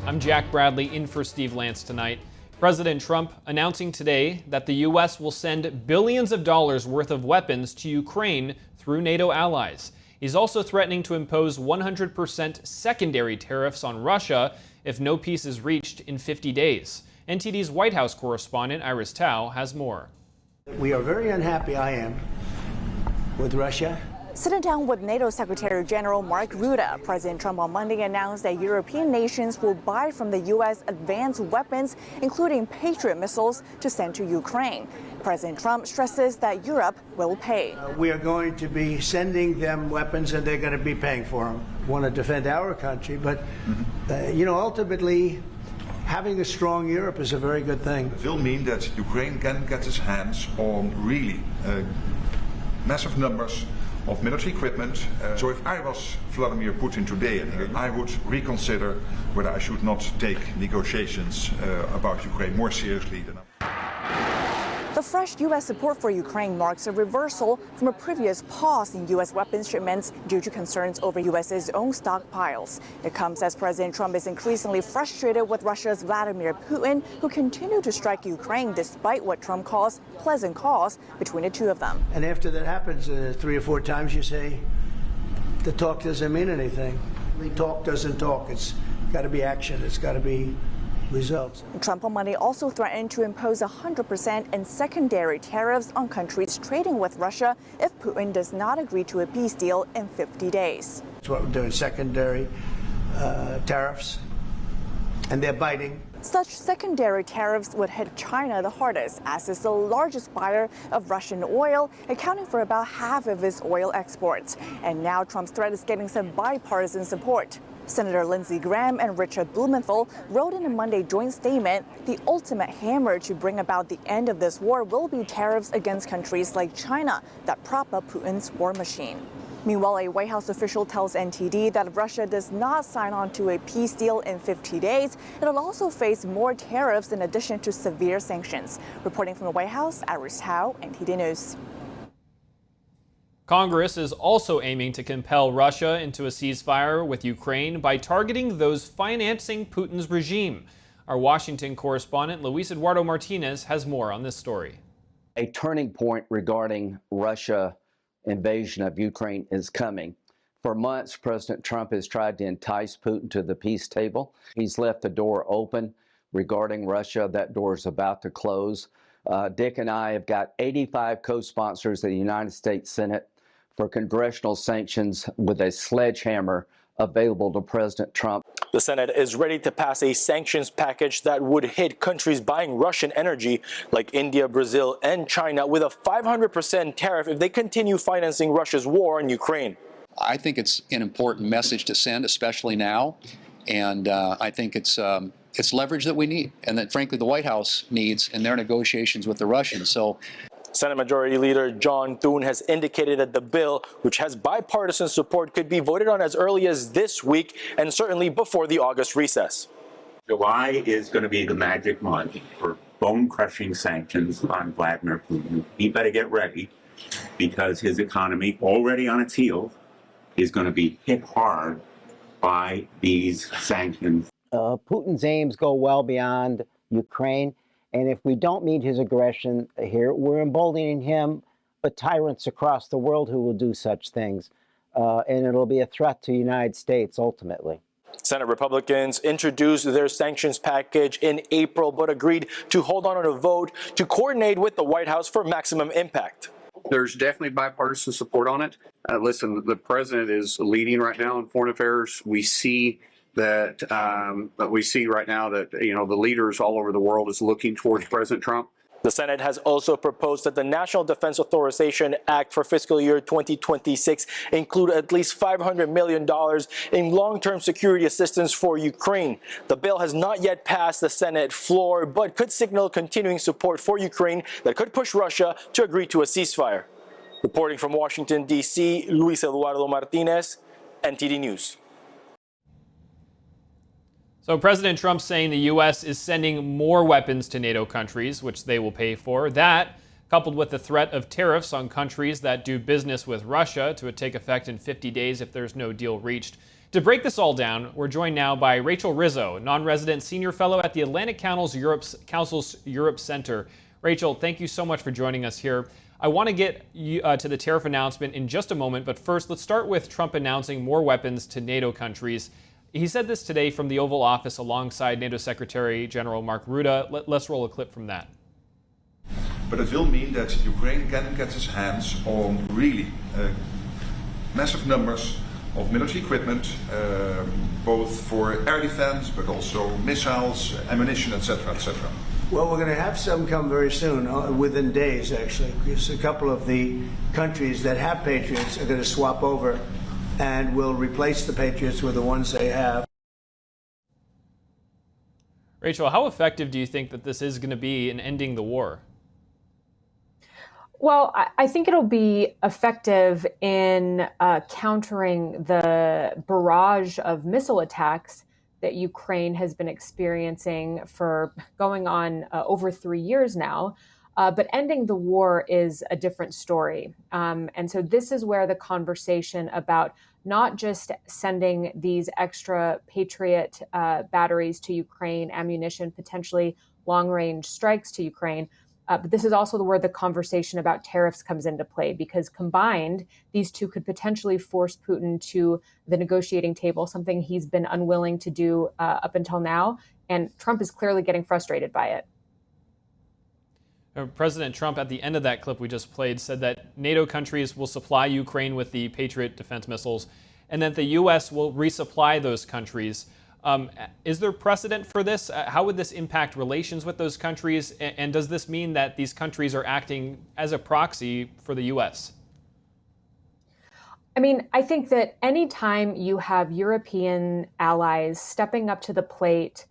I'm Jack Bradley in for Steve Lance tonight. President Trump announcing today that the U.S. will send billions of dollars worth of weapons to Ukraine through NATO allies. He's also threatening to impose 100% secondary tariffs on Russia if no peace is reached in 50 days. NTD's White House correspondent Iris Tao has more. We are very unhappy, I am, with Russia. Sitting down with NATO Secretary General Mark Rutte, President Trump on Monday announced that European nations will buy from the U.S. advanced weapons, including Patriot missiles, to send to Ukraine. President Trump stresses that Europe will pay. We are going to be sending them weapons, and they're going to be paying for them. We want to defend our country, but, ultimately, having a strong Europe is a very good thing. It will mean that Ukraine can get its hands on really massive numbers of military equipment. So if I was Vladimir Putin today, I would reconsider whether I should not take negotiations about Ukraine more seriously than The fresh U.S. support for Ukraine marks a reversal from a previous pause in U.S. weapons shipments due to concerns over U.S.'s own stockpiles. It comes as President Trump is increasingly frustrated with Russia's Vladimir Putin, who continued to strike Ukraine despite what Trump calls pleasant calls between the two of them. And after that happens 3 or 4 times, you say, the talk doesn't mean anything. The talk doesn't talk. It's got to be action. It's got to be results. Trump on Monday also threatened to impose 100% and secondary tariffs on countries trading with Russia if Putin does not agree to a peace deal in 50 days. That's what we're doing, secondary tariffs, and they're biting. Such secondary tariffs would hit China the hardest, as it's the largest buyer of Russian oil, accounting for about half of its oil exports. And now Trump's threat is getting some bipartisan support. Senator Lindsey Graham and Richard Blumenthal wrote in a Monday joint statement, the ultimate hammer to bring about the end of this war will be tariffs against countries like China that prop up Putin's war machine. Meanwhile, a White House official tells NTD that if Russia does not sign on to a peace deal in 50 days, it'll also face more tariffs in addition to severe sanctions. Reporting from the White House, Iris Tao, NTD News. Congress is also aiming to compel Russia into a ceasefire with Ukraine by targeting those financing Putin's regime. Our Washington correspondent Luis Eduardo Martinez has more on this story. A turning point regarding Russia invasion of Ukraine is coming. For months, President Trump has tried to entice Putin to the peace table. He's left the door open regarding Russia. That door is about to close. Dick and I have got 85 co-sponsors of the United States Senate for congressional sanctions with a sledgehammer available to President Trump. The Senate is ready to pass a sanctions package that would hit countries buying Russian energy like India, Brazil, and China with a 500% tariff if they continue financing Russia's war in Ukraine. I think it's an important message to send, especially now, and I think it's leverage that we need and that, frankly, the White House needs in their negotiations with the Russians. So, Senate Majority Leader John Thune has indicated that the bill, which has bipartisan support, could be voted on as early as this week and certainly before the August recess. July is going to be the magic month for bone-crushing sanctions on Vladimir Putin. He better get ready because his economy, already on its heels, is going to be hit hard by these sanctions. Putin's aims go well beyond Ukraine. And if we don't meet his aggression here, we're emboldening him, but tyrants across the world who will do such things. And it'll be a threat to the United States ultimately. Senate Republicans introduced their sanctions package in April, but agreed to hold on a vote to coordinate with the White House for maximum impact. There's definitely bipartisan support on it. Listen, the president is leading right now in foreign affairs. We see that right now that the leaders all over the world is looking towards President Trump. The Senate has also proposed that the National Defense Authorization Act for fiscal year 2026 include at least $500 million in long-term security assistance for Ukraine. The bill has not yet passed the Senate floor, but could signal continuing support for Ukraine that could push Russia to agree to a ceasefire. Reporting from Washington, D.C., Luis Eduardo Martinez, NTD News. So President Trump saying the U.S. is sending more weapons to NATO countries, which they will pay for. That, coupled with the threat of tariffs on countries that do business with Russia to take effect in 50 days if there's no deal reached, To break this all down, we're joined now by Rachel Rizzo, non-resident senior fellow at the Atlantic Council's Europe Center. Rachel, thank you so much for joining us here. I want to get to the tariff announcement in just a moment, but first, let's start with Trump announcing more weapons to NATO countries. He said this today from the Oval Office alongside NATO Secretary General Mark Rutte. Let's roll a clip from that. But it will mean that Ukraine can get its hands on really massive numbers of military equipment, both for air defense, but also missiles, ammunition, etc., etc. Well, we're going to have some come very soon, within days, actually, because a couple of the countries that have Patriots are going to swap over and will replace the Patriots with the ones they have. Rachel, how effective do you think that this is going to be in ending the war? Well, I think it'll be effective in countering the barrage of missile attacks that Ukraine has been experiencing for going on over 3 years now. But ending the war is a different story. And so this is where the conversation about not just sending these extra Patriot batteries to Ukraine, ammunition, potentially long-range strikes to Ukraine, but this is also where the conversation about tariffs comes into play, because combined, these two could potentially force Putin to the negotiating table, something he's been unwilling to do up until now. And Trump is clearly getting frustrated by it. President Trump, at the end of that clip we just played, said that NATO countries will supply Ukraine with the Patriot defense missiles and that the U.S. will resupply those countries. Is there precedent for this? How would this impact relations with those countries? And does this mean that these countries are acting as a proxy for the U.S.? I mean, I think that anytime you have European allies stepping up to the plate,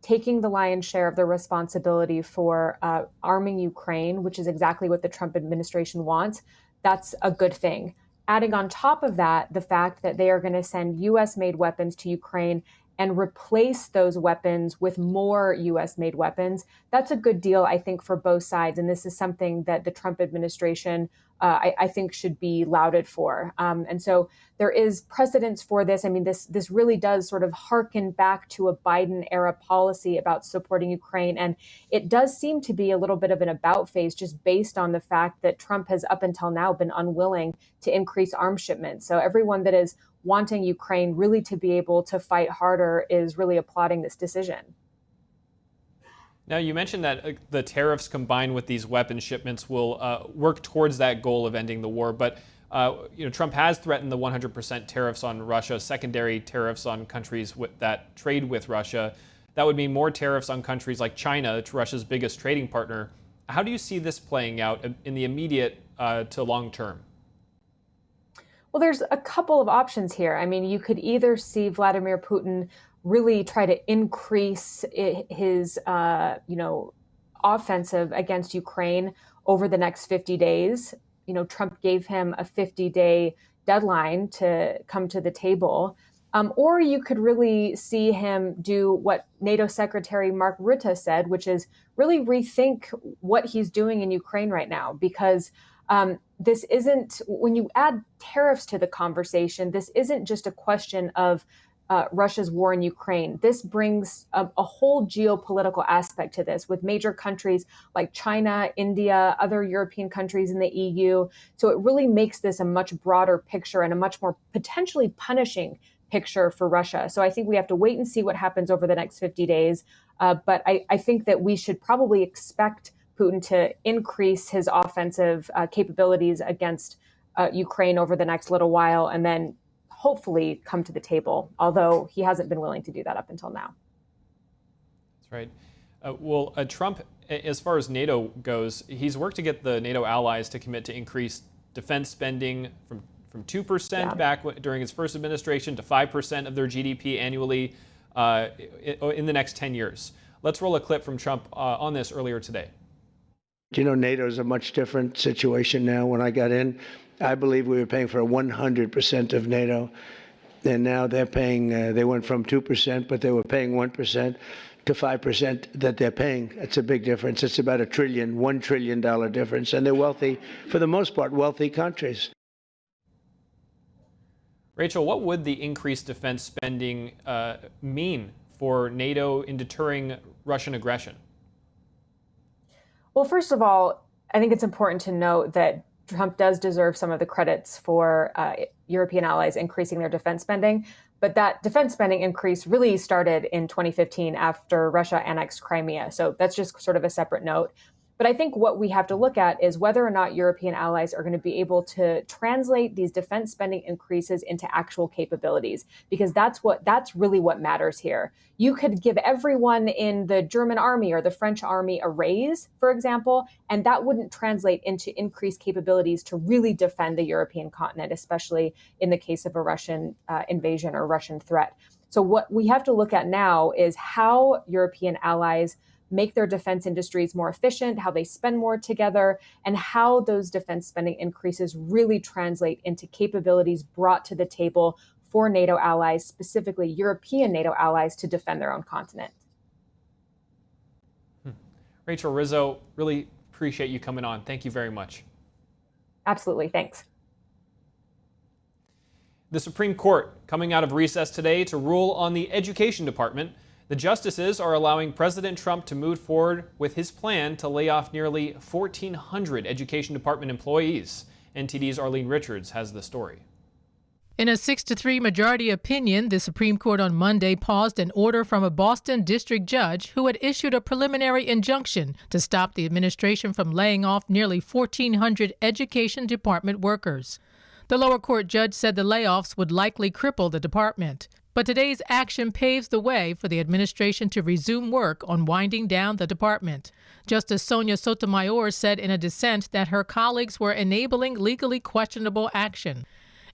taking the lion's share of the responsibility for arming Ukraine, which is exactly what the Trump administration wants, that's a good thing. Adding on top of that, the fact that they are going to send U.S.-made weapons to Ukraine and replace those weapons with more U.S.-made weapons, that's a good deal, I think, for both sides. And this is something that the Trump administration, I think, should be lauded for. And so there is precedence for this. I mean, this really does sort of harken back to a Biden-era policy about supporting Ukraine. And it does seem to be a little bit of an about face, just based on the fact that Trump has up until now been unwilling to increase arms shipments. So everyone that is wanting Ukraine really to be able to fight harder is really applauding this decision. Now, you mentioned that the tariffs combined with these weapon shipments will work towards that goal of ending the war. But Trump has threatened the 100% tariffs on Russia, secondary tariffs on countries that trade with Russia. That would mean more tariffs on countries like China, Russia's biggest trading partner. How do you see this playing out in the immediate to long term? Well, there's a couple of options here. I mean, you could either see Vladimir Putin really try to increase his, offensive against Ukraine over the next 50 days. Trump gave him a 50-day deadline to come to the table. Or you could really see him do what NATO Secretary Mark Rutte said, which is really rethink what he's doing in Ukraine right now, because this isn't, when you add tariffs to the conversation, this isn't just a question of Russia's war in Ukraine. This brings a whole geopolitical aspect to this, with major countries like China, India, other European countries in the EU. So it really makes this a much broader picture and a much more potentially punishing picture for Russia. So I think we have to wait and see what happens over the next 50 days. But I think that we should probably expect Putin to increase his offensive capabilities against Ukraine over the next little while, and then hopefully come to the table, although he hasn't been willing to do that up until now. That's right. Trump, as far as NATO goes, he's worked to get the NATO allies to commit to increase defense spending from 2% back during his first administration to 5% of their GDP annually in the next 10 years. Let's roll a clip from Trump on this earlier today. NATO is a much different situation now. When I got in, I believe we were paying for 100% of NATO. And now they're paying, they went from 2%, but they were paying 1% to 5% that they're paying. It's a big difference. It's about $1 trillion difference. And they're wealthy, for the most part, wealthy countries. Rachel, what would the increased defense spending mean for NATO in deterring Russian aggression? Well, first of all, I think it's important to note that Trump does deserve some of the credits for European allies increasing their defense spending. But that defense spending increase really started in 2015 after Russia annexed Crimea. So that's just sort of a separate note. But I think what we have to look at is whether or not European allies are going to be able to translate these defense spending increases into actual capabilities, because that's really what matters here. You could give everyone in the German army or the French army a raise, for example, and that wouldn't translate into increased capabilities to really defend the European continent, especially in the case of a Russian invasion or Russian threat. So what we have to look at now is how European allies make their defense industries more efficient, how they spend more together, and how those defense spending increases really translate into capabilities brought to the table for NATO allies, specifically European NATO allies, to defend their own continent. Rachel Rizzo, really appreciate you coming on. Thank you very much. Absolutely. Thanks. The Supreme Court coming out of recess today to rule on the Education Department. The justices are allowing President Trump to move forward with his plan to lay off nearly 1,400 Education Department employees. NTD's Arlene Richards has the story. In a 6-3 majority opinion, the Supreme Court on Monday paused an order from a Boston district judge who had issued a preliminary injunction to stop the administration from laying off nearly 1,400 Education Department workers. The lower court judge said the layoffs would likely cripple the department. But today's action paves the way for the administration to resume work on winding down the department. Justice Sonia Sotomayor said in a dissent that her colleagues were enabling legally questionable action.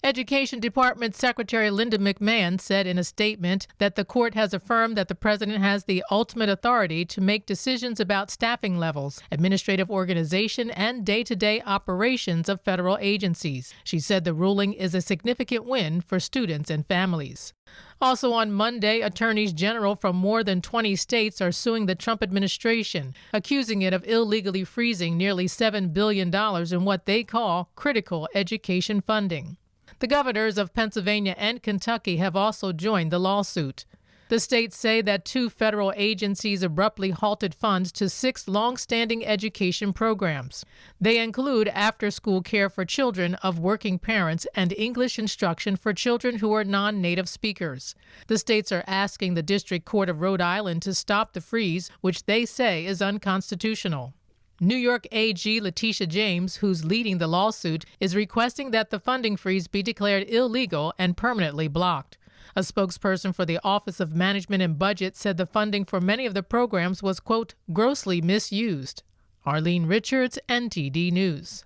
Education Department Secretary Linda McMahon said in a statement that the court has affirmed that the president has the ultimate authority to make decisions about staffing levels, administrative organization, and day-to-day operations of federal agencies. She said the ruling is a significant win for students and families. Also on Monday, attorneys general from more than 20 states are suing the Trump administration, accusing it of illegally freezing nearly $7 billion in what they call critical education funding. The governors of Pennsylvania and Kentucky have also joined the lawsuit. The states say that 2 federal agencies abruptly halted funds to 6 long-standing education programs. They include after-school care for children of working parents and English instruction for children who are non-native speakers. The states are asking the District Court of Rhode Island to stop the freeze, which they say is unconstitutional. New York AG Letitia James, who's leading the lawsuit, is requesting that the funding freeze be declared illegal and permanently blocked. A spokesperson for the Office of Management and Budget said the funding for many of the programs was, quote, grossly misused. Arlene Richards, NTD News.